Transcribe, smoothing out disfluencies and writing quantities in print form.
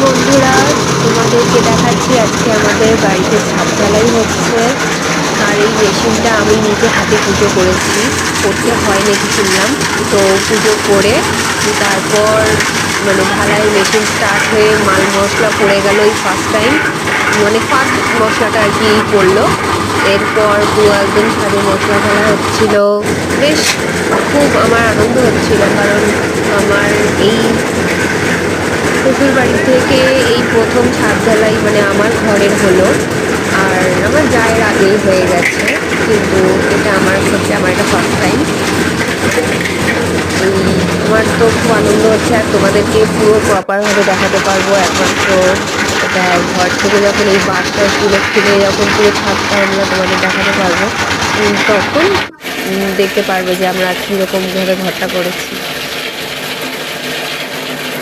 বন্ধুরা, তোমাদেরকে দেখাচ্ছি আজকে আমাদের বাড়িতে ছাদ ঢালাই হচ্ছে। আর এই মেশিনটা আমি নিজে হাতে পুজো করেছি, করতে হয় নাকি শুনলাম। তো পুজো করে তারপর মানে ঢালাই মেশিন স্টার্ট হয়ে মাল মশলা পড়ে গেল এই ফার্স্ট টাইম, মানে ফার্স্ট মশলাটা আর কি পড়লো। এরপর পুরো একদম ছাদে মশলা ঢালা হচ্ছিল। বেশ খুব আমার আনন্দ হচ্ছিল, কারণ আমার এই শ্বশুর বাড়ি থেকে এই প্রথম ছাদ ঢালাই মানে আমার ঘরের হলো। আর আমার জায়ের আগেই হয়ে গেছে, কিন্তু এটা আমার হচ্ছে আমার এটা ফার্স্ট টাইম। এই আমার তো খুব আনন্দ হচ্ছে, আর তোমাদেরকে পুরো প্রপারভাবে দেখাতে পারবো একমাত্র এটা ঘর থেকে যখন এই বাসটা তুলে খুলে যখন পুরো ছাদটা আমরা তোমাদের দেখাতে পারবো, তখন দেখতে পারবে যে আমরা কীরকমভাবে ঘরটা করেছি।